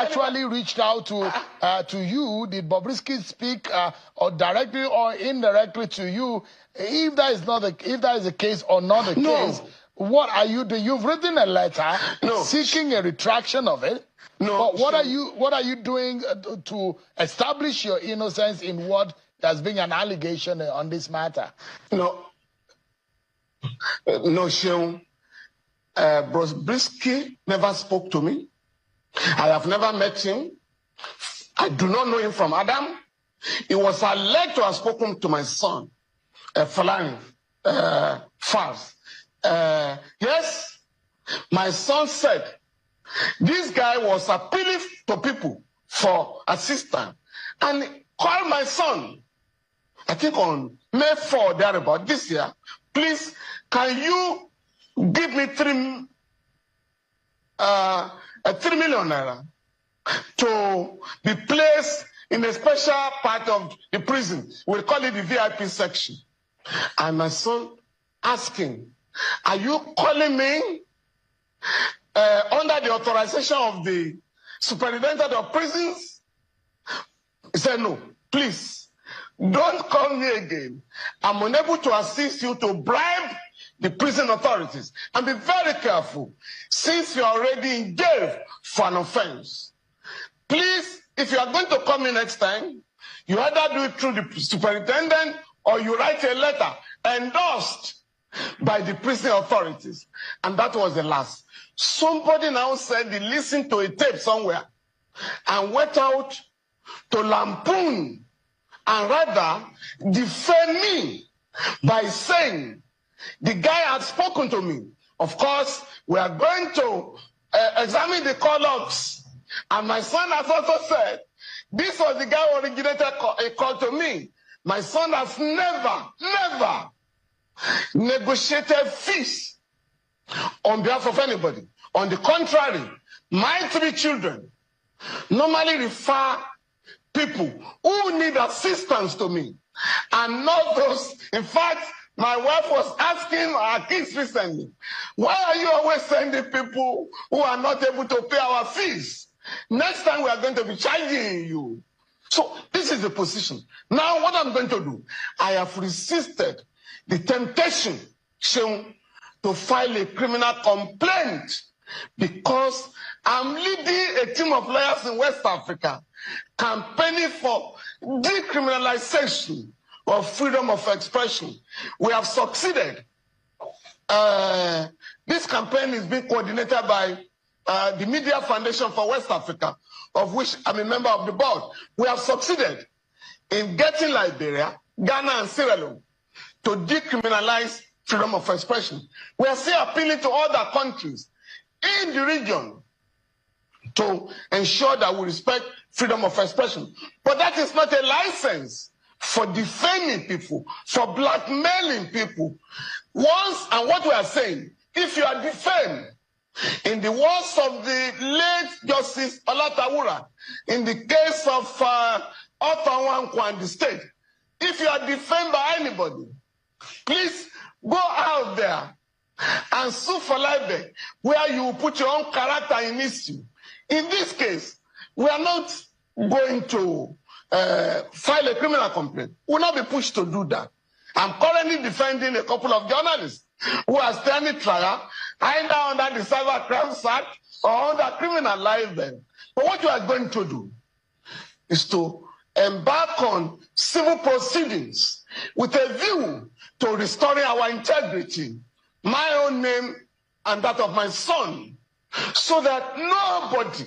actually reached out to you? Did Bobrisky speak or directly or indirectly to you? If that is not the case or not the case, what are you doing? You've written a letter seeking a retraction of it. But what are you doing to establish your innocence in what has been an allegation on this matter? No, Seun. Bobrisky never spoke to me. I have never met him. I do not know him from Adam. It was alleged to have spoken to my son, Falana, Fars. Yes, my son said this guy was appealing to people for assistance and called my son, I think on May 4, thereabout this year, please, can you give me 3 million naira to be placed in a special part of the prison? We'll call it the VIP section. And my son asking, are you calling me under the authorization of the superintendent of prisons? He said, no, please, don't call me again. I'm unable to assist you to bribe the prison authorities. And be very careful, since you're already in jail for an offense. Please, if you are going to come in next time, you either do it through the superintendent or you write a letter endorsed by the prison authorities. And that was the last. Somebody now said he listened to a tape somewhere and went out to lampoon and rather defame me by saying the guy had spoken to me. Of course, we are going to examine the call logs. And my son has also said, this was the guy who originated a call to me. My son has never negotiated fees on behalf of anybody. On the contrary, my 3 children normally refer people who need assistance to me, and not those. In fact, my wife was asking our kids recently, why are you always sending people who are not able to pay our fees? Next time we are going to be charging you. So this is the position. Now what I'm going to do, I have resisted the temptation shown to file a criminal complaint because I'm leading a team of lawyers in West Africa campaigning for decriminalization of freedom of expression. We have succeeded. This campaign is being coordinated by the Media Foundation for West Africa, of which I'm a member of the board. We have succeeded in getting Liberia, Ghana, and Sierra Leone to decriminalize freedom of expression. We are still appealing to other countries in the region to ensure that we respect freedom of expression. But that is not a license for defaming people, for blackmailing people. Once, and what we are saying, if you are defamed, in the words of the late Justice Olatawura, in the case of Otawankwa and the state, if you are defamed by anybody, please go out there and sue for libel, where you put your own character in issue. In this case, we are not going to file a criminal complaint. We will not be pushed to do that. I'm currently defending a couple of journalists who are standing trial, either under the Cyber Crimes Act or under criminal libel. But what we are going to do is to embark on civil proceedings with a view to restoring our integrity, my own name and that of my son, so that nobody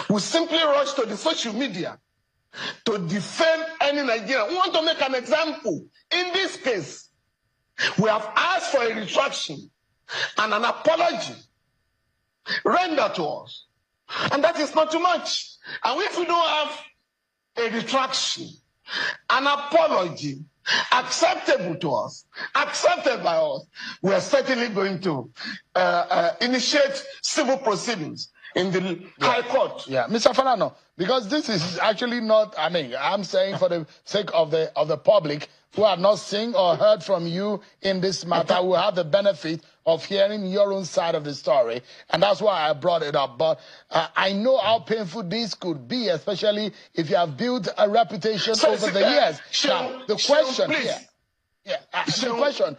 will simply rush to the social media to defame any Nigerian. We want to make an example. In this case, we have asked for a retraction and an apology rendered to us. And that is not too much. And if we don't have a retraction, an apology acceptable to us, accepted by us, we are certainly going to initiate civil proceedings in the High Court. Yeah, Mr. Falana, because this is actually not, I mean, I'm saying for the sake of the public who have not seen or heard from you in this matter, who have the benefit of hearing your own side of the story, and that's why I brought it up. But I know how painful this could be, especially if you have built a reputation over the years. Now, the question here, the question.